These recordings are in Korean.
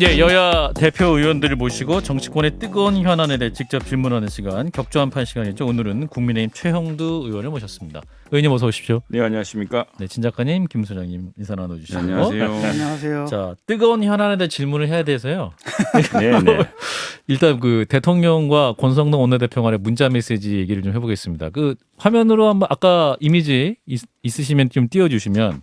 예, 여야 대표 의원들을 모시고 정치권의 뜨거운 현안에 대해 직접 질문하는 시간, 격조한판 시간이죠. 오늘은 국민의힘 최형두 의원을 모셨습니다. 의원님 어서 오십시오. 네, 안녕하십니까? 네, 진 작가님, 김 소장님 인사 나눠주시고. 안녕하세요. 안녕하세요. 자, 뜨거운 현안에 대해 질문을 해야 돼서요. 네, 네. 일단 그 대통령과 권성동 원내대표 간의 문자 메시지 얘기를 좀 해보겠습니다. 그 화면으로 한번 아까 이미지 있으시면 좀 띄워주시면,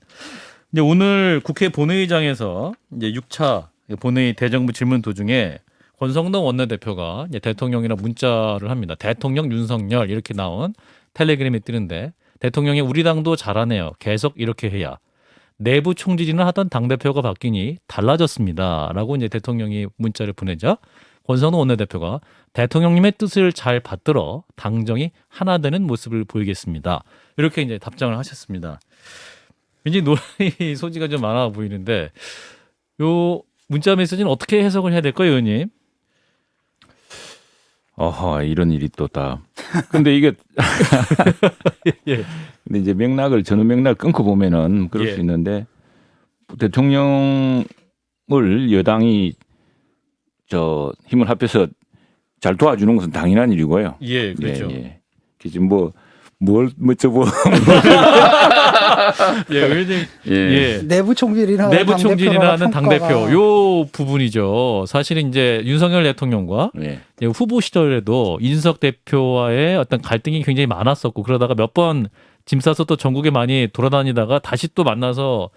이제 오늘 국회 본회의장에서 이제 6차 본회의 대정부 질문 도중에 권성동 원내대표가 이제 대통령이랑 문자를 합니다. 대통령 윤석열 이렇게 나온 텔레그램이 뜨는데, 대통령이 우리 당도 잘하네요. 계속 이렇게 해야. 내부 총질이나 하던 당대표가 바뀌니 달라졌습니다. 라고 이제 대통령이 문자를 보내자 권성동 원내대표가 대통령님의 뜻을 잘 받들어 당정이 하나 되는 모습을 보이겠습니다. 이렇게 이제 답장을 하셨습니다. 굉장히 논의 소지가 좀 많아 보이는데, 요 문자 메시지는 어떻게 해석을 해야 될까요, 의원님? 어허, 이런 일이 또 다. 근데 이게 예. 근데 이제 맥락을 전후 맥락을 끊고 보면은 그럴 예. 수 있는데, 대통령을 여당이 저 힘을 합해서 잘 도와주는 것은 당연한 일이고요. 예, 그렇죠. 예, 예. 지금 뭘 저거 예, 의원님. 예. 예. 내부 총질이나 내부 총질이라는 당대표가 당대표 요 부분이죠. 사실은 이제 윤석열 대통령과 예. 이제 후보 시절에도 이준석 대표와의 어떤 갈등이 굉장히 많았었고, 그러다가 몇 번 짐 싸서 또 전국에 많이 돌아다니다가 다시 또 만나서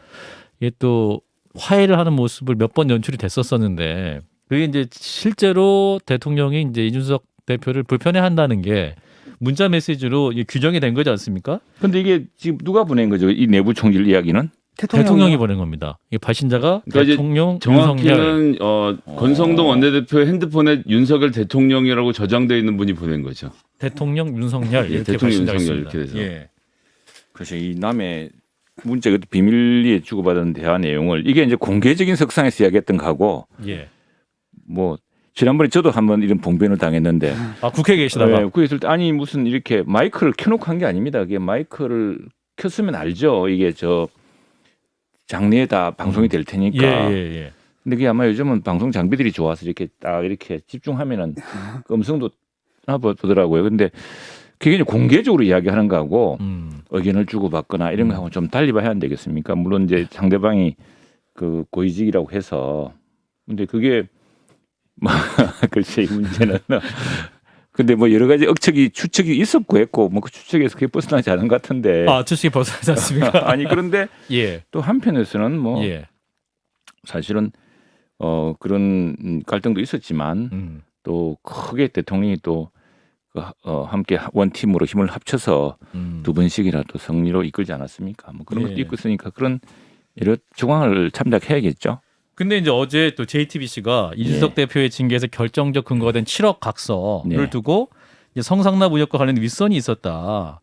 이게 또 화해를 하는 모습을 몇 번 연출이 됐었었는데, 그게 이제 실제로 대통령이 이제 이준석 대표를 불편해한다는 게 문자 메시지로 이게 규정이 된 거지 않습니까? 근데 이게 지금 누가 보낸 거죠? 이 내부 총질 이야기는? 대통령이 보낸 겁니다. 이 발신자가 그러니까 이제 대통령 윤석열. 정확히는 권성동 원내대표 핸드폰에 윤석열 대통령이라고 저장되어 있는 분이 보낸 거죠. 대통령 윤석열 예, 이렇게 대통령 발신자가 윤석열 있습니다. 이렇게 돼서. 예. 그래서 이 남의 문자 그때 비밀리에 주고받은 대화 내용을 이게 이제 공개적인 석상에서 이야기했던 거하고, 예. 뭐 지난번에 저도 한번 이런 봉변을 당했는데, 아, 국회에 계시다가. 국회에 있을 때 아니 무슨 이렇게 마이크를 켜놓고 한 게 아닙니다. 그게 마이크를 켰으면 알죠. 이게 저 장내에다 방송이 될 테니까. 예, 예, 예. 근데 그게 아마 요즘은 방송 장비들이 좋아서 이렇게 딱 이렇게 집중하면은 그 음성도 보더라고요. 근데 그게 이제 공개적으로 이야기하는 거하고 의견을 주고받거나 이런 거하고 좀 달리 봐야 안 되겠습니까? 물론 이제 상대방이 그 고위직이라고 해서, 근데 그게 글쎄 이 문제는 근데 뭐 여러 가지 추측이 있었고 했고 뭐 그 추측에서 그게 벗어나지 않은 것 같은데. 아, 주식이 벗어나지 않습니까? 아니 그런데 예. 또 한편에서는 뭐 예. 사실은 그런 갈등도 있었지만 또 크게 대통령이 또 함께 원팀으로 힘을 합쳐서 두 번씩이라도 승리로 이끌지 않았습니까? 뭐 그런 것도 예. 있고 있으니까 그런 여러 정황을 참작해야겠죠. 근데 이제 어제 또 JTBC가 이준석 대표의 징계에서 결정적 근거가 된 7억 각서를 네. 두고 이제 성상납 의혹과 관련 윗선이 있었다.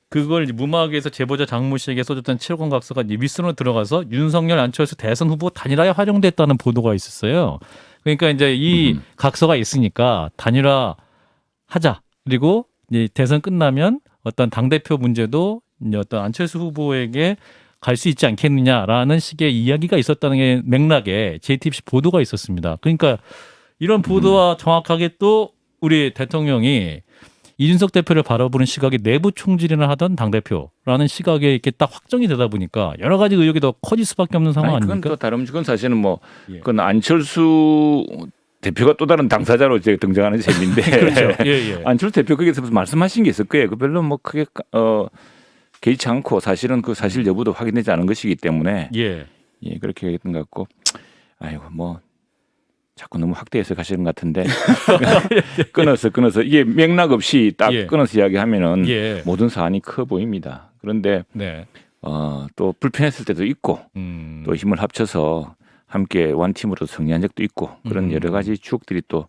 그걸 이제 무마하기 위해서 제보자 장모 씨에게 써줬던 7억 원 각서가 이제 윗선으로 들어가서 윤석열 안철수 대선 후보 단일화에 활용됐다는 보도가 있었어요. 그러니까 이제 이 각서가 있으니까 단일화 하자. 그리고 이제 대선 끝나면 어떤 당대표 문제도 이제 어떤 안철수 후보에게 갈 수 있지 않겠느냐라는 식의 이야기가 있었다는 게 맥락에 JTBC 보도가 있었습니다. 그러니까 이런 보도와 정확하게 또 우리 대통령이 이준석 대표를 바라보는 시각이 내부 총질이나 하던 당대표라는 시각에 이렇게 딱 확정이 되다 보니까 여러 가지 의혹이 더 커질 수밖에 없는 상황 아니, 그건 아닙니까? 또 다른 문제. 그건 사실은 뭐 예. 그건 안철수 대표가 또 다른 당사자로 이제 등장하는 셈인데. 그렇죠. 예, 예. 안철수 대표 거기서 무슨 말씀하신 게 있을 거예요. 그 별로 뭐 크게 개의치 않고 사실은 그 사실 여부도 확인되지 않은 것이기 때문에 예. 예, 그렇게 얘기했던 것 같고, 아이고 뭐 자꾸 너무 확대해서 가시는 것 같은데 끊어서 이게 맥락 없이 딱 예. 끊어서 이야기하면은 예. 모든 사안이 커 보입니다. 그런데 네. 또 불편했을 때도 있고 또 힘을 합쳐서 함께 원팀으로 승리한 적도 있고 그런 여러 가지 추억들이 또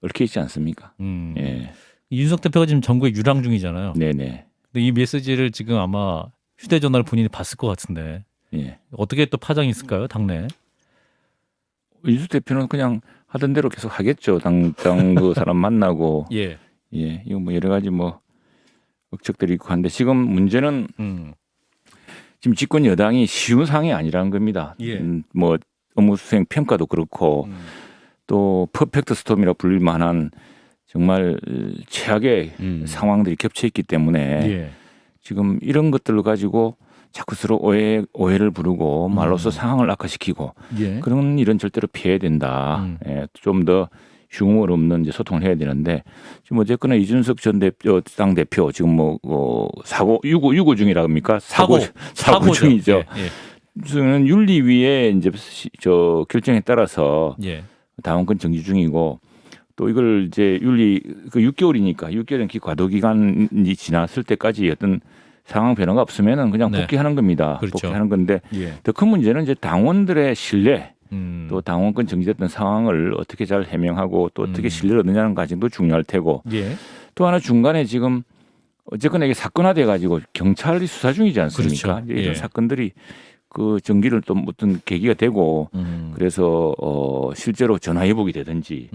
얽혀 있지 않습니까? 예, 이준석 대표가 지금 전국에 유랑 중이잖아요. 네네. 근데 이 메시지를 지금 아마 휴대전화를 본인이 봤을 것 같은데 예. 어떻게 또 파장이 있을까요, 당내? 이준석 대표는 그냥 하던 대로 계속 하겠죠. 당 그 사람 만나고 예. 예, 이거 뭐 여러 가지 뭐 억측들이 있고 한데 지금 문제는 지금 집권 여당이 쉬운 상황이 아니라는 겁니다. 예. 뭐 업무 수행 평가도 그렇고 또 퍼펙트 스톰이라 불릴 만한 정말 최악의 상황들이 겹쳐 있기 때문에 예. 지금 이런 것들을 가지고 자꾸 서로 오해를 부르고 말로써 상황을 악화시키고 예. 그런 일은 절대로 피해야 된다. 예, 좀 더 휴머를 없는 이제 소통을 해야 되는데 지금 어쨌거나 이준석 전 당 대표 지금 뭐 사고 유고 중이라 합니까? 사고 사고죠. 중이죠. 예. 저는 윤리위의 이제 저 결정에 따라서 예. 당원권 정지 중이고 또 이걸 이제 윤리 그 6개월이니까 6개월은 과도 기간이 지났을 때까지 어떤 상황 변화가 없으면은 그냥 네. 복귀하는 겁니다. 그렇죠. 복귀하는 건데 예. 더 큰 문제는 이제 당원들의 신뢰 또 또 당원권 정지됐던 상황을 어떻게 잘 해명하고 또 어떻게 신뢰를 얻느냐는 과정도 중요할 테고 예. 또 하나 중간에 지금 어쨌거나 이게 사건화돼 가지고 경찰이 수사 중이지 않습니까? 그렇죠. 이런 예. 사건들이 그 전기를 또 어떤 계기가 되고 그래서 실제로 전화 위복이 되든지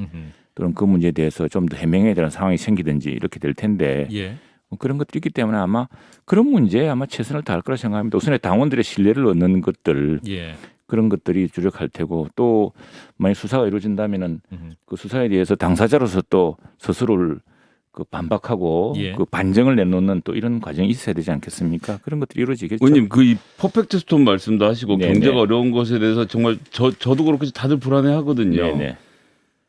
또는 그 문제에 대해서 좀 더 해명해야 되는 상황이 생기든지 이렇게 될 텐데 예. 뭐 그런 것들이 있기 때문에 아마 그런 문제에 아마 최선을 다할 거라 생각합니다. 우선에 당원들의 신뢰를 얻는 것들 예. 그런 것들이 주력할 테고 또 만약 수사가 이루어진다면은 그 수사에 대해서 당사자로서 또 스스로를 그 반박하고 예. 그 반정을 내놓는 또 이런 과정이 있어야 되지 않겠습니까? 그런 것들이 이루어지겠죠. 의원님 그 이 퍼펙트 스톰 말씀도 하시고 네네. 경제가 어려운 것에 대해서 정말 저도 그렇고 다들 불안해하거든요. 네네.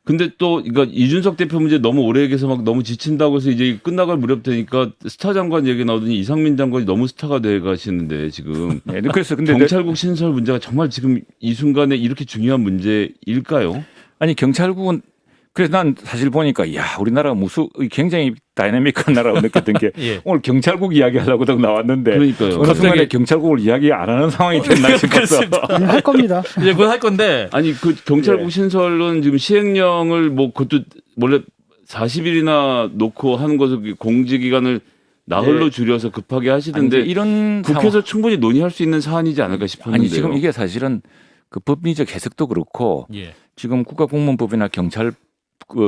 근데 또 이거 이준석 대표 문제 너무 오래 얘기해서 막 너무 지친다고 해서 이제 끝나갈 무렵 되니까 스타 장관 얘기 나오더니 이상민 장관이 너무 스타가 돼 가시는데 지금 네, 그래서 근데 경찰국 신설 문제가 정말 지금 이 순간에 이렇게 중요한 문제일까요? 아니 경찰국은 그래서 난 사실 보니까 야 우리나라가 굉장히 다이내믹한 나라고 느꼈던 게 예. 오늘 경찰국 이야기하려고 딱 나왔는데 그러니까요. 어느 순간에 갑자기- 경찰국을 이야기 안 하는 상황이 됐나 싶어서 할 겁니다. 이제 그거 할 건데 아니 그 경찰국 예. 신설은 지금 시행령을 뭐 그것도 원래 40일이나 놓고 하는 것을 공지 기간을 나흘로 예. 줄여서 급하게 아니, 하시던데 이제 이런 국회에서 충분히 논의할 수 있는 사안이지 않을까 싶었는데요. 아니 지금 이게 사실은 그 법리적 해석도 그렇고 예. 지금 국가공무원법이나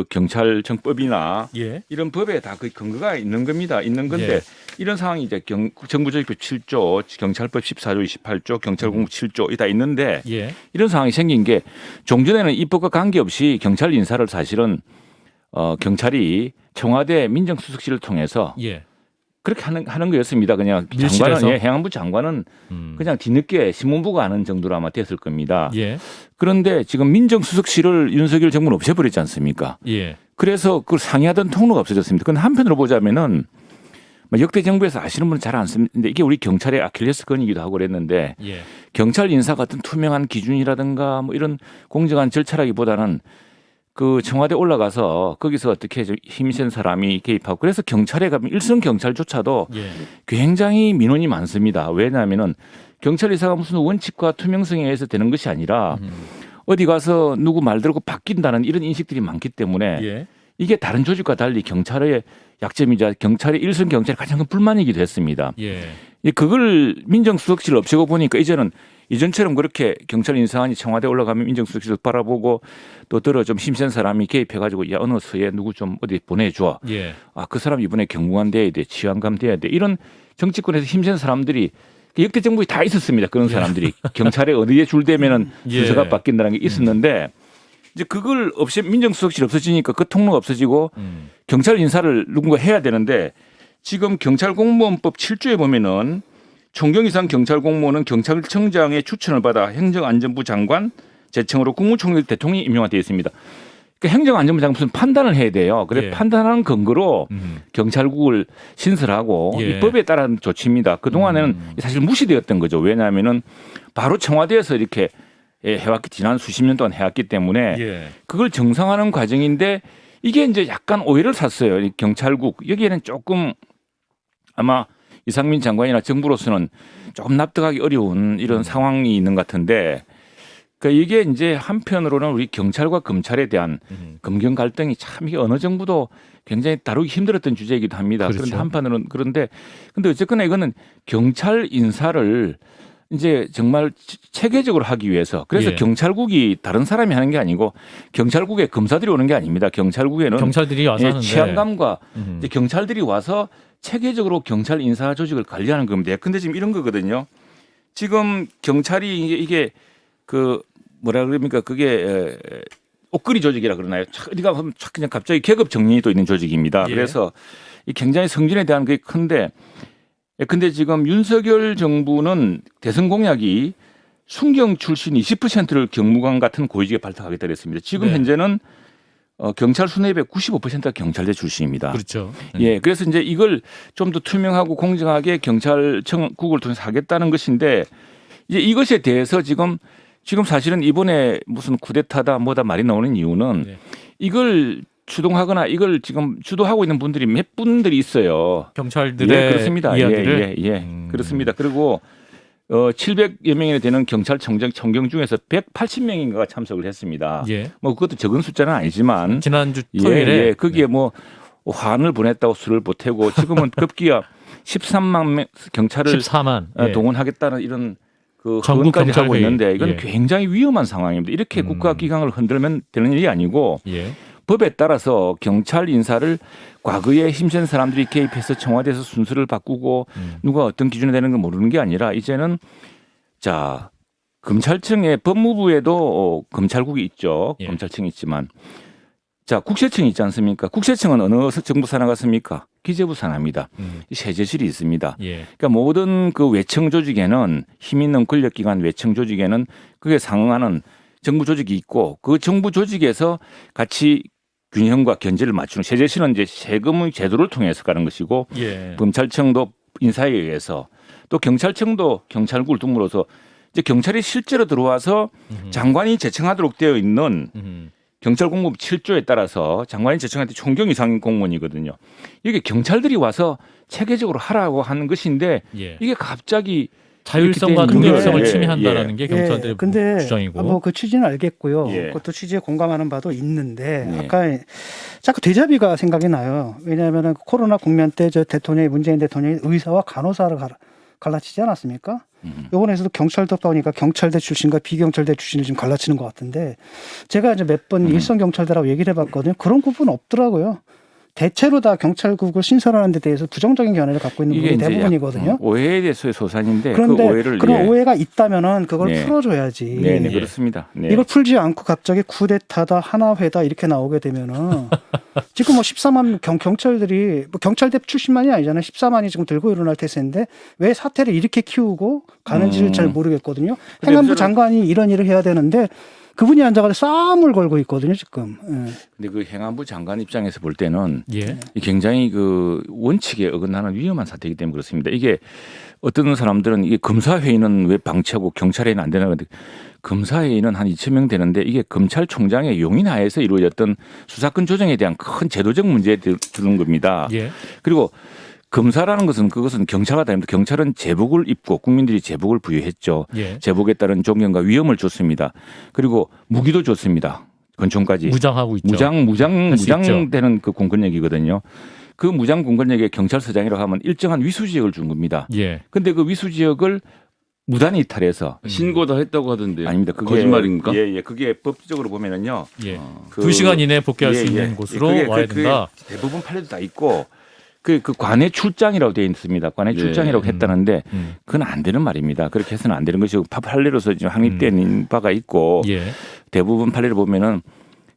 경찰청법이나 예. 이런 법에 다 그 근거가 있는 겁니다. 있는 건데 예. 이런 상황이 이제 정부조직법 7조, 경찰법 14조, 28조, 경찰공무 7조 다 있는데 예. 이런 상황이 생긴 게 종전에는 입법과 관계없이 경찰 인사를 사실은 경찰이 청와대 민정수석실을 통해서 예. 그렇게 하는 거였습니다. 그냥 밀실에서? 장관은 행안부 장관은 그냥 뒤늦게 신문부가 아는 정도로 아마 됐을 겁니다. 예. 그런데 지금 민정수석실을 윤석열 정부는 없애버렸지 않습니까? 예. 그래서 그걸 상의하던 통로가 없어졌습니다. 그런데 한편으로 보자면은 역대 정부에서 아시는 분은 잘 안 씁니다. 이게 우리 경찰의 아킬레스건이기도 하고 그랬는데 예. 경찰 인사 같은 투명한 기준이라든가 뭐 이런 공정한 절차라기보다는 그 청와대 올라가서 거기서 어떻게 힘센 사람이 개입하고 그래서 경찰에 가면 일선 경찰조차도 예. 굉장히 민원이 많습니다. 왜냐하면은 경찰 이사가 무슨 원칙과 투명성에 의해서 되는 것이 아니라 어디 가서 누구 말 들고 바뀐다는 이런 인식들이 많기 때문에 예. 이게 다른 조직과 달리 경찰의 약점이자 경찰의 일선 경찰의 가장 큰 불만이기도 했습니다. 예. 그걸 민정수석실을 없애고 보니까 이제는 이전처럼 그렇게 경찰 인사안이 청와대 올라가면 민정수석실을 바라보고 또 들어 좀 힘센 사람이 개입해가지고 야 어느 서에 누구 좀 어디 보내줘. 예. 아 그 사람 이번에 경무관 돼야 돼, 치안감 돼야 돼. 이런 정치권에서 힘센 사람들이 역대 정부에 다 있었습니다. 그런 사람들이 경찰에 어디에 줄대면은 예. 순서가 바뀐다는 게 있었는데 이제 그걸 민정수석실 없어지니까 그 통로가 없어지고 경찰 인사를 누군가 해야 되는데 지금 경찰공무원법 7조에 보면은 총경 이상 경찰 공무원은 경찰청장의 추천을 받아 행정안전부 장관 제청으로 국무총리 대통령이 임명되어 있습니다. 그러니까 행정안전부 장관 무슨 판단을 해야 돼요. 그래 예. 판단하는 근거로 경찰국을 신설하고 예. 이 법에 따른 조치입니다. 그 동안에는 사실 무시되었던 거죠. 왜냐하면은 바로 청와대에서 이렇게 해왔기 지난 수십 년 동안 해왔기 때문에 예. 그걸 정상화하는 과정인데 이게 이제 약간 오해를 샀어요. 이 경찰국 여기에는 조금 아마 이상민 장관이나 정부로서는 조금 납득하기 어려운 이런 상황이 있는 것 같은데 그러니까 이게 이제 한편으로는 우리 경찰과 검찰에 대한 검경 갈등이 참 이게 어느 정부도 굉장히 다루기 힘들었던 주제이기도 합니다. 그렇죠. 그런데 한편으로는 근데 어쨌거나 이거는 경찰 인사를 이제 정말 체계적으로 하기 위해서 그래서 예. 경찰국이 다른 사람이 하는 게 아니고 경찰국에 검사들이 오는 게 아닙니다. 경찰국에는 경찰들이 와서 하는데 치안감과 이제 경찰들이 와서 체계적으로 경찰 인사 조직을 관리하는 겁니다. 근데 지금 이런 거거든요. 지금 경찰이 이게 그 뭐라 그럽니까 그게 옥거리 조직이라 그러나요? 우리가 하면 그냥 갑자기 계급 정리도 있는 조직입니다. 예. 그래서 이 굉장히 성진에 대한 게 큰데 근데 지금 윤석열 정부는 대선 공약이 순경 출신 20%를 경무관 같은 고위직에 발탁하겠다 그랬습니다. 지금 네. 현재는 경찰 수뇌부의 95%가 경찰대 출신입니다. 그렇죠. 예, 그래서 이제 이걸 좀 더 투명하고 공정하게 경찰청국을 통해서 하겠다는 것인데 이제 이것에 대해서 지금 사실은 이번에 무슨 쿠데타다 뭐다 말이 나오는 이유는 네. 이걸 주동하거나 이걸 지금 주도하고 있는 분들이 몇 분들이 있어요. 경찰들의 예, 그렇습니다. 이야기를 예. 그렇습니다. 그리고 700여 명이나 되는 경찰청장 청경 중에서 180명인가가 참석을 했습니다. 예. 뭐 그것도 적은 숫자는 아니지만 지난주 토요일에 예, 거기에 뭐 환을 보냈다고 술을 보태고 지금은 급기야 13만 명 경찰을 14만 동원하겠다는 이런 그 전국 허언까지 하고 경찰회의. 있는데 이건 예. 굉장히 위험한 상황입니다. 이렇게 국가기강을 흔들면 되는 일이 아니고 예. 법에 따라서 경찰 인사를 과거에 힘센 사람들이 개입해서 청와대에서 순서를 바꾸고 누가 어떤 기준에 되는 걸 모르는 게 아니라 이제는 자 검찰청에 법무부에도 검찰국이 있죠. 예. 검찰청이 있지만 자 국세청이 있지 않습니까? 국세청은 어느 정부 산하가 습니까? 기재부 산하입니다. 세제실이 있습니다. 예. 그러니까 모든 그 외청 조직에는 힘 있는 권력기관 외청 조직에는 그게 상응하는 정부 조직이 있고 그 정부 조직에서 같이 균형과 견제를 맞추는 세제실은 이제 세금의 제도를 통해서 가는 것이고 예. 검찰청도 인사에 의해서 또 경찰청도 경찰국을 둠으로써 이제 경찰이 실제로 들어와서 장관이 제청하도록 되어 있는 경찰공무법 7조에 따라서 장관이 제청할 때 총경 이상인 공무원이거든요. 이게 경찰들이 와서 체계적으로 하라고 하는 것인데 예. 이게 갑자기 자율성과 이렇기 때문에 독립성을 예, 침해한다라는 게 경찰들의 근데 주장이고. 뭐 그 취지는 알겠고요. 예. 그것도 취지에 공감하는 바도 있는데 네. 아까 자꾸 대자비가 생각이 나요. 왜냐하면 코로나 국면 때 저 대통령이 문재인 대통령이 의사와 간호사를 갈라치지 않았습니까? 이번에서도 경찰도 보니까 경찰대 출신과 비경찰대 출신을 지금 갈라치는 것 같은데 제가 이제 몇 번 일선 경찰대라고 얘기를 해봤거든요. 그런 구분 없더라고요. 대체로 다 경찰국을 신설하는 데 대해서 부정적인 견해를 갖고 있는 이게 분이 이제 대부분이거든요. 오해에 대해서의 소산인데 그런데 그 오해를 그런 예. 오해가 있다면은 그걸 네. 풀어줘야지. 네, 예. 그렇습니다. 네. 이걸 풀지 않고 갑자기 쿠데타다 하나회다 이렇게 나오게 되면은 지금 뭐 14만 경찰들이 뭐 경찰대 출신만이 아니잖아요. 14만이 지금 들고 일어날 태세인데 왜 사태를 이렇게 키우고 가는지를 잘 모르겠거든요. 근데 행안부 저는- 장관이 이런 일을 해야 되는데 그분이 앉아가지고 싸움을 걸고 있거든요 지금. 예. 근데 그 행안부 장관 입장에서 볼 때는 예. 굉장히 그 원칙에 어긋나는 위험한 사태이기 때문에 그렇습니다. 이게 어떤 사람들은 이게 검사회의는 왜 방치하고 경찰회의는 안 되나 그런데 검사회의는 한 2,000명 되는데 이게 검찰총장의 용인하에서 이루어졌던 수사권 조정에 대한 큰 제도적 문제에 드는 겁니다. 예. 그리고 검사라는 것은 그것은 경찰과 다릅니다. 경찰은 제복을 입고 국민들이 제복을 부여했죠. 예. 제복에 따른 존경과 위엄을 줬습니다. 그리고 무기도 줬습니다. 권총까지. 무장하고 있죠. 할수 무장되는 그 공권력이거든요. 그 무장 공권력의 경찰서장이라고 하면 일정한 위수지역을 준 겁니다. 예. 근데 그 위수지역을 무단히 이탈해서 신고 다 했다고 하던데요. 아닙니다. 그게 거짓말입니까? 예. 그게 법적으로 보면은요. 예. 그 2시간 이내에 복귀할 수 예, 있는 예. 곳으로 그게 와야 된다. 대부분 판례도 다 있고 그 관내 출장이라고 되어 있습니다. 관내 예. 출장이라고 했다는데 음. 그건 안 되는 말입니다. 그렇게 해서는 안 되는 것이고 판례로서 지금 확립된 바가 있고 예. 대부분 판례를 보면은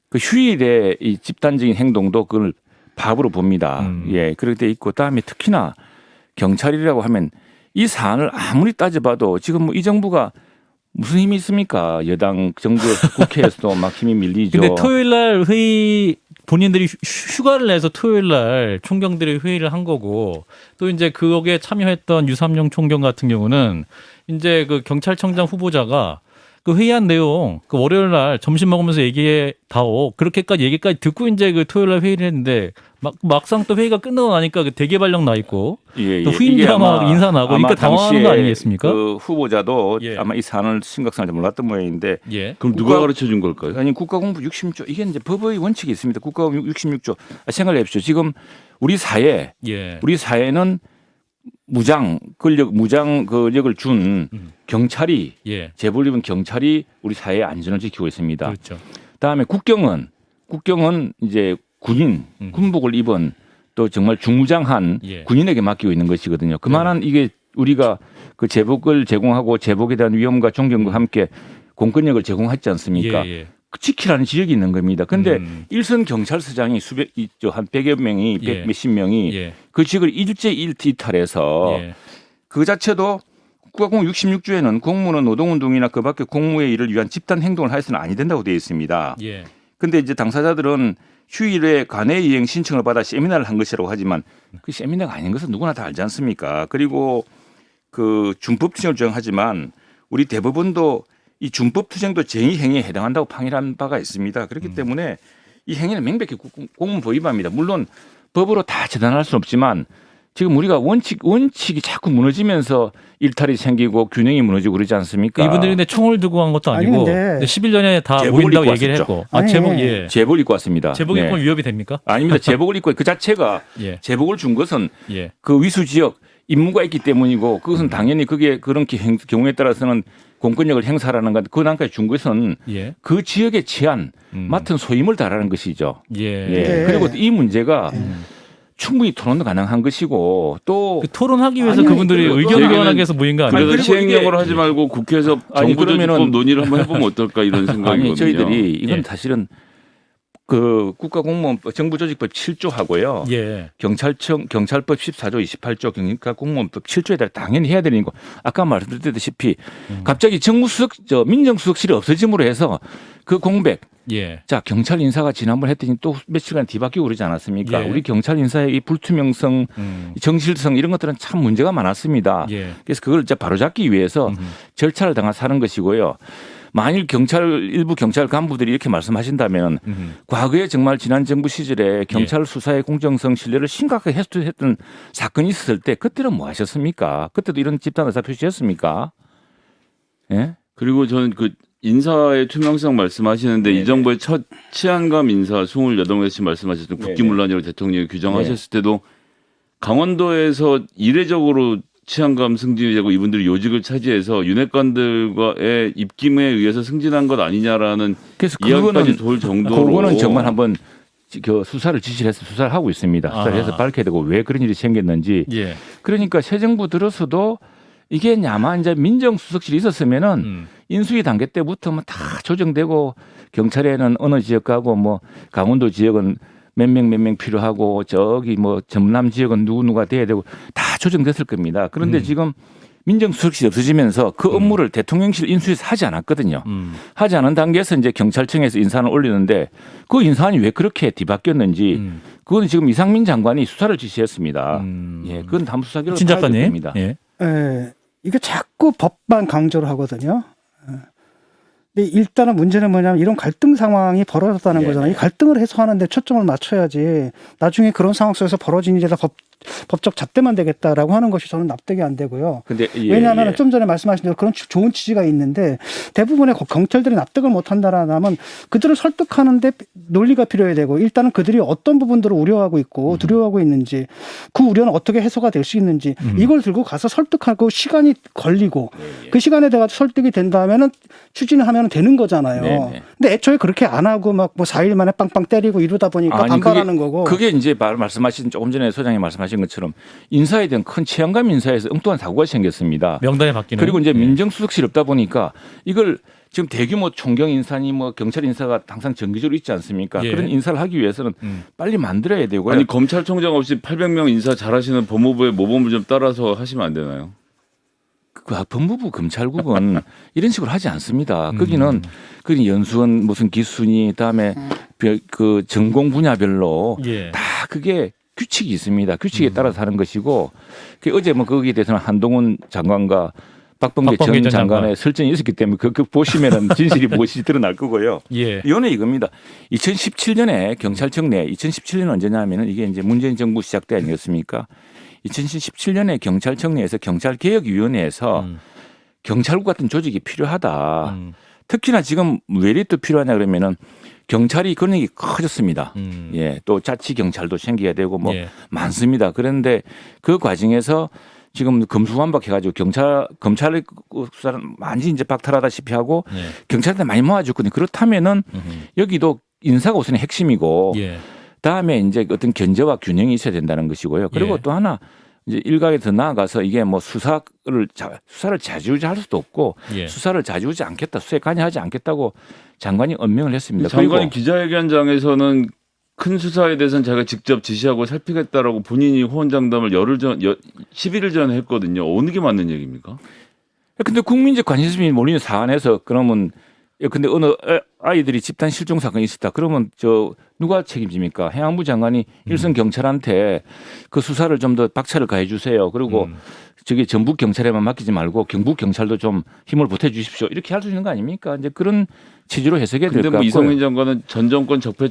그 휴일에 이 집단적인 행동도 그걸 밥으로 봅니다. 예, 그렇게 돼 있고 그다음에 특히나 경찰이라고 하면 이 사안을 아무리 따져봐도 지금 뭐 이 정부가 무슨 힘이 있습니까? 여당 정부에서 국회에서도 막 힘이 밀리죠. 근데 토요일 날 회의 본인들이 휴가를 내서 토요일 날 총경들이 회의를 한 거고 또 이제 거기에 참여했던 유삼용 총경 같은 경우는 이제 그 경찰청장 후보자가 그 회의한 내용 그 월요일 날 점심 먹으면서 얘기해 다오 그렇게까지 얘기까지 듣고 이제 그 토요일 날 회의를 했는데 막상 또 회의가 끝나고 나니까 그 대개발령 나 있고 예, 또 예. 후임 이게 드라마 아마- 인사 나고 아마 그러니까 당황하는 당시에 거 아니겠습니까? 그 후보자도 예. 아마 이 사안을 심각성을 잘 몰랐던 모양인데 예. 그럼 누가 가르쳐 준 걸까요? 아니 국가공부 66조 이게 이제 법의 원칙이 있습니다. 국가공부 66조 생각해 보십시오. 지금 우리 사회는 무장 권력을 준 경찰이 예. 제복을 입은 경찰이 우리 사회의 안전을 지키고 있습니다. 그렇죠. 그다음에 국경은 이제 군복을 입은 또 정말 중무장한 예. 군인에게 맡기고 있는 것이거든요. 그만한 이게 우리가 그 제복을 제공하고 제복에 대한 위험과 존경과 함께 공권력을 제공했지 않습니까? 예. 지키라는 지역이 있는 겁니다. 그런데 일선 경찰서장이 한 100여 명이 예. 몇십 명이 예. 그 지역을 일제 이탈해서 예. 그 자체도 국가공무 66조에는 공무는 노동운동이나 그 밖에 공무의 일을 위한 집단 행동을 하여서는 아니 된다고 되어 있습니다. 예. 근데 이제 당사자들은 휴일에 관내 이행 신청을 받아 세미나를 한 것이라고 하지만 그 세미나가 아닌 것은 누구나 다 알지 않습니까? 그리고 그 준법투쟁을 주장하지만 우리 대법원도 이 준법투쟁도 쟁의 행위에 해당한다고 판결한 바가 있습니다. 그렇기 때문에 이 행위는 명백히 공무법 위반입니다. 물론 법으로 다 재단할 수는 없지만 지금 우리가 원칙이 자꾸 무너지면서 일탈이 생기고 균형이 무너지고 그러지 않습니까? 이분들이 근데 총을 들고 간 것도 아니, 아니고 근데 11년에 다 제복을 모인다고 입고 얘기를 왔었죠. 했고. 아니, 제복 예. 제복을 입고 왔습니다. 제복 입고 네. 위협이 됩니까? 아닙니다. 제복을 입고 그 자체가 예. 제복을 준 것은 예. 그 위수 지역 임무가 있기 때문이고 그것은 당연히 그게 그런 경우에 따라서는 공권력을 행사하라는 것 그 단까지 준 것은 예. 그 지역에 취한 맡은 소임을 다하는 것이죠. 예. 예. 네. 그리고 이 문제가 충분히 토론도 가능한 것이고 또 그 토론하기 위해서 아니, 그분들이 그리고 의견 저기는- 교환하기 위해서 모인 거 아니에요? 그래서 그리고 시행령으로 이게- 하지 말고 국회에서 아니, 정부조직법 그러면은- 논의를 한번 해보면 어떨까 이런 생각이거든요. 아니 저희들이 이건 예. 사실은 그 국가공무원법 정부조직법 7조 하고요. 예. 경찰법 14조 28조 경찰공무원법 7조에 따라 당연히 해야 되는 거. 아까 말씀드렸다시피 갑자기 민정수석실이 없어짐으로 해서 그 공백. 예. 자 경찰 인사가 지난번 했더니 또 며칠간 뒤바뀌고 그러지 않았습니까? 예. 우리 경찰 인사의 이 불투명성, 정실성 이런 것들은 참 문제가 많았습니다. 예. 그래서 그걸 이제 바로잡기 위해서 절차를 당하는 것이고요. 만일 일부 경찰 간부들이 이렇게 말씀하신다면 과거에 정말 지난 정부 시절에 경찰 수사의 공정성 신뢰를 심각하게 해소했던 사건이 있었을 때 그때는 뭐 하셨습니까? 그때도 이런 집단 의사 표시했습니까? 예? 그리고 저는 그 인사의 투명성 말씀하시는데 이 정부의 첫 치안감 인사 28명씩 말씀하셨던 국기문란이라고 대통령이 규정하셨을 때도 강원도에서 이례적으로 치안감 승진이 되고 이분들이 요직을 차지해서 윤핵관들과의 입김에 의해서 승진한 것 아니냐라는 그래서 이야기까지 돌 정도로 그거는 정말 한번 그 수사를 지시를 해서 수사를 하고 있습니다. 수사를 해서 밝혀야 되고 왜 그런 일이 생겼는지. 예. 그러니까 새 정부 들어서도 이게 아마 이제 민정수석실이 있었으면은 인수위 단계 때부터 뭐 다 조정되고 경찰에는 어느 지역 가고 뭐 강원도 지역은 몇 명 필요하고 저기 뭐 전남 지역은 누가 돼야 되고 다 조정됐을 겁니다. 그런데 지금 민정수석실이 없어지면서 그 업무를 대통령실 인수위에서 하지 않았거든요. 하지 않은 단계에서 이제 경찰청에서 인사안을 올리는데 그 인사안이 왜 그렇게 뒤바뀌었는지 그건 지금 이상민 장관이 수사를 지시했습니다. 예, 그건 다음 수사 결과를 신 봐야 될 작가님. 겁니다. 예. 예, 이게 자꾸 법만 강조를 하거든요. 예. 근데 일단은 문제는 뭐냐면 이런 갈등 상황이 벌어졌다는 네. 거잖아요. 이 갈등을 해소하는데 초점을 맞춰야지 나중에 그런 상황 속에서 벌어진 일에다 법적 잣대만 되겠다라고 하는 것이 저는 납득이 안 되고요. 근데 왜냐하면 좀 전에 말씀하신 대로 그런 좋은 취지가 있는데 대부분의 경찰들이 납득을 못한다라면 그들을 설득하는데 논리가 필요해야 되고 일단은 그들이 어떤 부분들을 우려하고 있고 두려워하고 있는지 그 우려는 어떻게 해소가 될 수 있는지 이걸 들고 가서 설득하고 시간이 걸리고 그 시간에 대해 설득이 된다면은 추진을 하면 되는 거잖아요. 네네. 근데 애초에 그렇게 안 하고 막 뭐 4일 만에 빵빵 때리고 이러다 보니까 반발하는 거고. 그게 이제 말씀하신 조금 전에 소장님 말씀하신 것처럼 인사에 대한 큰 치안감 인사에서 엉뚱한 사고가 생겼습니다. 명단에 바뀌는. 그리고 이제 예. 민정수석실 없다 보니까 이걸 지금 대규모 총경 인사니 뭐 경찰 인사가 항상 정기적으로 있지 않습니까? 예. 그런 인사를 하기 위해서는 빨리 만들어야 되고요. 아니 검찰총장 없이 800명 인사 잘하시는 법무부의 모범을 좀 따라서 하시면 안 되나요? 그 법무부 검찰국은 이런 식으로 하지 않습니다. 거기는 그 연수원 무슨 기순이 그다음에 그 전공 분야별로 예. 다 그게 규칙이 있습니다. 규칙에 따라서 하는 것이고 어제 뭐 거기에 대해서는 한동훈 장관과 박범계 전 장관의 설정이 있었기 때문에 그 보시면은 진실이 무엇이 드러날 거고요. 예. 이거는 이겁니다. 2017년에 경찰청 내 2017년 언제냐면은 이게 이제 문재인 정부 시작 때 아니었습니까? 2017년에 경찰청 내에서 경찰개혁위원회에서 경찰국 같은 조직이 필요하다. 특히나 지금 왜 이리 또 필요하냐 그러면은 경찰이 근육이 커졌습니다. 예, 또 자치 경찰도 생겨야 되고 뭐 예. 많습니다. 그런데 그 과정에서 지금 검수완박해가지고 검찰의 수사를 많이 이제 박탈하다시피 하고 예. 경찰한테 많이 모아줬거든요. 그렇다면은 여기도 인사가 우선 핵심이고 예. 다음에 이제 어떤 견제와 균형이 있어야 된다는 것이고요. 그리고 예. 또 하나 이제 일각에 더 나아가서 이게 뭐 수사를 좌지우지할 수도 없고 예. 수사를 좌지우지 않겠다, 수사에 관여하지 않겠다고 장관이 언명을 했습니다. 장관이 그리고 기자회견장에서는 큰 수사에 대해서는 자기가 직접 지시하고 살피겠다라고 본인이 호언장담을 11일 전에 했거든요. 어느 게 맞는 얘기입니까? 근데 국민적 관심이 몰리는 사안에서 그러면 근데 어느 아이들이 집단 실종 사건이 있었다. 그러면 저 누가 책임집니까? 행안부 장관이 일선 경찰한테 그 수사를 좀 더 박차를 가해 주세요. 그리고 저기 전북 경찰에만 맡기지 말고 경북 경찰도 좀 힘을 보태 주십시오. 이렇게 할 수 있는 거 아닙니까? 이제 그런 취지로 해석해야 될 근데 것 뭐 같고요. 이성민 장관은 전 정권 적폐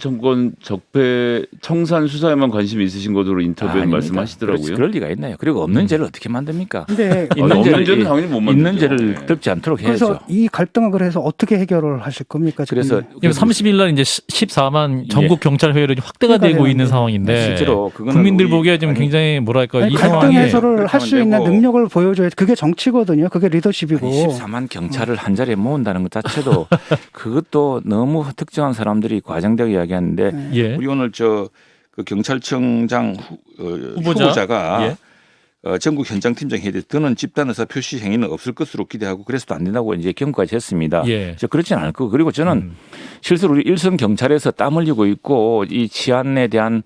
청산 수사에만 관심이 있으신 것으로 인터뷰에 아닙니다. 말씀하시더라고요. 그렇지, 그럴 리가 있나요? 그리고 없는 죄를 어떻게 만듭니까? 근데 없는 죄는 당연히 못 만들죠. 있는 죄를 네. 덮지 않도록 그래서 해야죠. 이 갈등을 그래서 어떻게 해결을 하실 겁니까? 지금? 그래서 30일 날 이제 14만 전국 경찰 회의로 확대가 확대가 되고 있는 되는데. 상황인데 실제로 그거는 국민들 우리- 보기에 좀 굉장히 뭐랄까 아니, 이 갈등 상황이 해소를 할 수 있는 되고. 능력을 보여줘야 그게 정치거든요. 그게 리더십이고. 14만 경찰을 한 자리에 모은다는 것 자체도 그것도 너무 특정한 사람들이 과장되게 이야기하는데 예. 우리 오늘 그 경찰청장 후보자가 예. 전국 현장 팀장 해야 돼. 더는 집단 의사 표시 행위는 없을 것으로 기대하고 그래서도 안 된다고 이제 경고까지 했습니다. 예. 그렇진 않을 거고 그리고 저는 실제로 우리 일선 경찰에서 땀 흘리고 있고 이 치안에 대한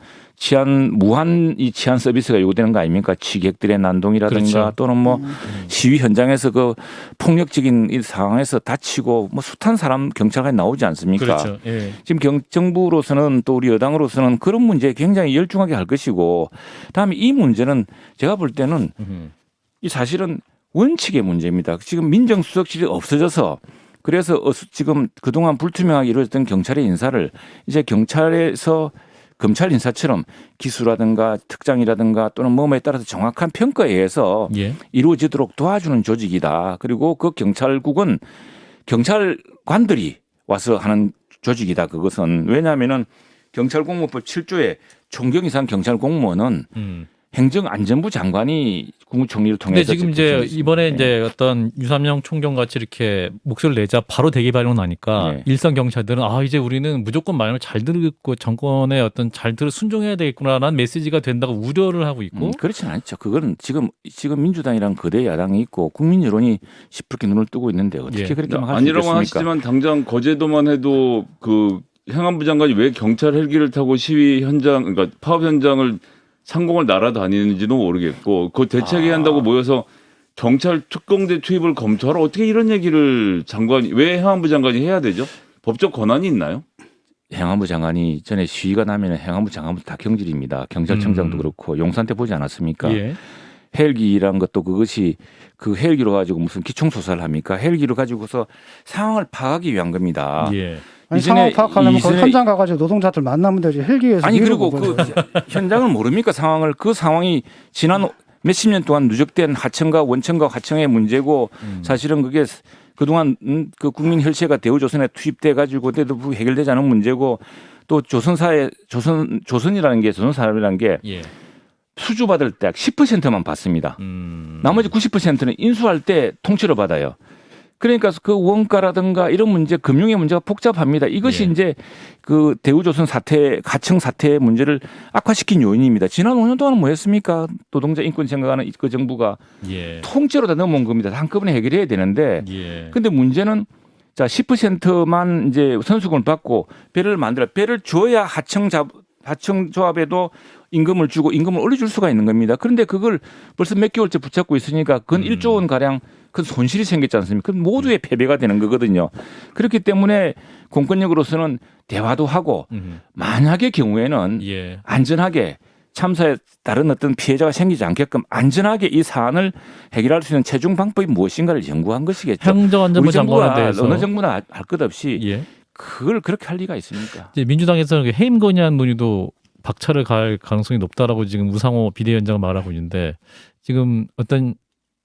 무한 이 치안 서비스가 요구되는 거 아닙니까? 취객들의 난동이라든가 그렇죠. 또는 뭐 시위 현장에서 그 폭력적인 이 상황에서 다치고 뭐 숱한 사람 경찰관이 나오지 않습니까? 그렇죠. 예. 지금 정부로서는 또 우리 여당으로서는 그런 문제에 굉장히 열중하게 할 것이고 다음에 이 문제는 제가 볼 때는 이 사실은 원칙의 문제입니다. 지금 민정수석실이 없어져서 그래서 지금 그동안 불투명하게 이루어졌던 경찰의 인사를 이제 경찰에서 검찰 인사처럼 기수라든가 특장이라든가 또는 뭐에 따라서 정확한 평가에 의해서 예. 이루어지도록 도와주는 조직이다. 그리고 그 경찰국은 경찰관들이 와서 하는 조직이다. 그것은 왜냐하면은 경찰공무법 7조에 총경 이상 경찰 공무원은 행정안전부 장관이 국무총리를 근데 통해서 지금 이제 이번에 이제 어떤 유삼영 총경 같이 이렇게 목소리를 내자 바로 대기 발령 나니까 네. 일선 경찰들은 이제 우리는 무조건 말을 잘 듣고 정권의 어떤 잘 들어 순종해야 되겠구나라는 메시지가 된다고 우려를 하고 있고 그렇지는 않죠. 그건 지금 민주당이랑 거대 야당이 있고 국민 여론이 시퍼렇게 눈을 뜨고 있는데 어떻게 예. 그렇게 막 할 수 아니라고 있겠습니까? 하시지만 당장 거제도만 해도 그 행안부 장관이 왜 경찰 헬기를 타고 시위 현장 그러니까 파업 현장을 상공을 날아다니는지도 모르겠고 그 대책해야 한다고 모여서 경찰 특공대 투입을 검토하러 어떻게 이런 얘기를 장관이 왜 행안부 장관이 해야 되죠? 법적 권한이 있나요? 행안부 장관이 전에 시위가 나면 행안부 장관부터 다 경질입니다. 경찰청장도 그렇고 용산 때 보지 않았습니까? 예. 헬기란 것도 그것이 그 헬기로 가지고 무슨 기총 수사를 합니까? 헬기를 가지고서 상황을 파악하기 위한 겁니다. 예. 아니, 이전에- 상황 파악하려면 거기 이전에- 현장 가가지고 노동자들 만나면 되지. 헬기에서 아니 밀고 그리고 그 그거를. 현장을 모릅니까 상황을 그 상황이 지난 몇십 년 동안 누적된 하청과 원청과 하청의 문제고 사실은 그게 그동안 그 국민 혈세가 대우조선에 투입돼 가지고 때도 해결되지 않은 문제고 또 조선사회 조선이라는 게 조선 사람이라는 게 예. 수주받을 때 10%만 받습니다. 나머지 90%는 인수할 때 통째로 받아요. 그러니까 그 원가라든가 이런 문제, 금융의 문제가 복잡합니다. 이것이 예. 이제 그 대우조선 사태, 가청 사태의 문제를 악화시킨 요인입니다. 지난 5년 동안 뭐 했습니까? 노동자 인권 생각하는 그 정부가 예. 통째로 다 넘어온 겁니다. 한꺼번에 해결해야 되는데. 예. 근데 문제는 자, 10%만 이제 선수금을 받고 배를 줘야 하청조합에도 임금을 주고 임금을 올려줄 수가 있는 겁니다. 그런데 그걸 벌써 몇 개월째 붙잡고 있으니까 그건 1조 원 가량 큰 손실이 생겼지 않습니까? 그건 모두의 패배가 되는 거거든요. 그렇기 때문에 공권력으로서는 대화도 하고 만약의 경우에는 예. 안전하게 참사에 다른 어떤 피해자가 생기지 않게끔 안전하게 이 사안을 해결할 수 있는 최종 방법이 무엇인가를 연구한 것이겠죠. 행정안전부 우리 정부가 장관에 대해서 어느 정부나 할 것 없이 예. 그걸 그렇게 할 리가 있습니까? 이제 민주당에서는 해임 건의안 논의도 박차를 갈 가능성이 높다라고 지금 우상호 비대위원장은 말하고 있는데 지금 어떤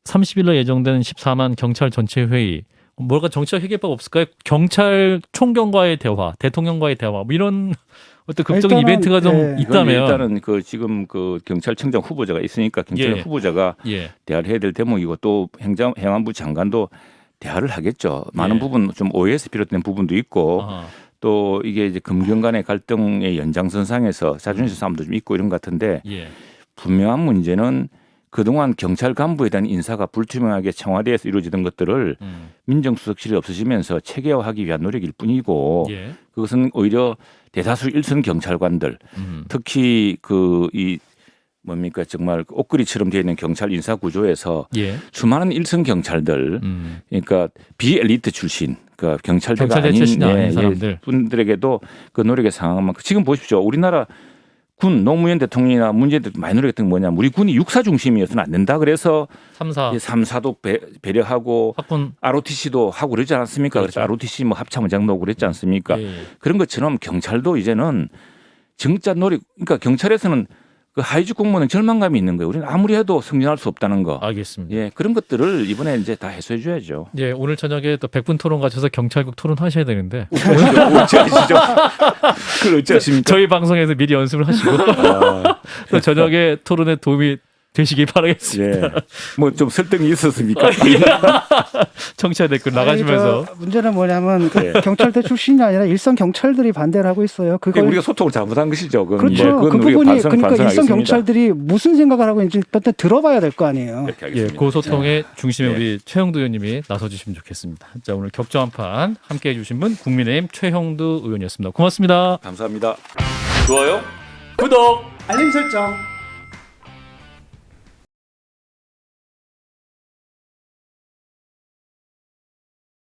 30일로 예정된 14만 경찰 전체 회의 뭐가 정치적 해결법 없을까요? 경찰 총경과의 대화, 대통령과의 대화 뭐 이런 어떤 극적인 일단은, 이벤트가 좀 예. 있다면 일단은 그 지금 그 경찰청장 후보자가 있으니까 경찰 예. 후보자가 예. 대화를 해야 될 대목이고 또 행안부 장관도 대화를 하겠죠. 많은 예. 부분 좀 오해에서 비롯된 부분도 있고 아하. 또 이게 이제 금경 간의 갈등의 연장선상에서 자존심 싸움도 좀 있고 이런 것 같은데 예. 분명한 문제는 그동안 경찰 간부에 대한 인사가 불투명하게 청와대에서 이루어지던 것들을 민정수석실이 없어지면서 체계화하기 위한 노력일 뿐이고 예. 그것은 오히려 대다수 일선 경찰관들 특히 이 뭡니까 정말 옷걸이처럼 되어 있는 경찰 인사 구조에서 예. 수많은 일선 경찰들 그러니까 비엘리트 출신 그러니까 경찰대가 경찰대 출신이 아닌 사람들 분들에게도 그 노력의 상황은 많고 지금 보십시오. 우리나라 군 노무현 대통령이나 문재인 대통령 많이 노력했던 게 뭐냐면 우리 군이 육사 중심이어서는 안 된다. 그래서 3사 3사도 배려하고 학군 ROTC도 하고 그러지 않았습니까? 그렇죠. 그래서 ROTC 뭐 합참의장도 하고 그랬지 않습니까? 예. 그런 것처럼 경찰도 이제는 진짜 노력 그러니까 경찰에서는 그 하위직 공무원은 절망감이 있는 거예요. 우리는 아무리 해도 승진할 수 없다는 거. 알겠습니다. 예, 그런 것들을 이번에 이제 다 해소해 줘야죠. 예, 오늘 저녁에 또 100분 토론 가셔서 경찰국 토론하셔야 되는데 어찌하시죠? 그걸 어찌하십니까? 저희 방송에서 미리 연습을 하시고 또 저녁에 토론에 도움이 되시길 바라겠습니다. 예. 뭐 좀 설득이 있었습니까? 청취자 댓글 아니, 나가시면서 저 문제는 뭐냐면 그 예. 경찰대 출신이 아니라 일선 경찰들이 반대를 하고 있어요. 그걸 우리가 소통을 잘못한 것이죠. 그건 그렇죠. 예, 그건 그 우리가 부분이 그러니까 일선 반성하겠습니다. 경찰들이 무슨 생각을 하고 있는지 일단 들어봐야 될 거 아니에요. 그렇게 예, 하겠습니다. 고소통의 중심에 예. 우리 최형두 의원님이 나서주시면 좋겠습니다. 자, 오늘 격정한 판 함께해 주신 분 국민의힘 최형두 의원이었습니다. 고맙습니다. 감사합니다. 좋아요? 구독! 알림 설정.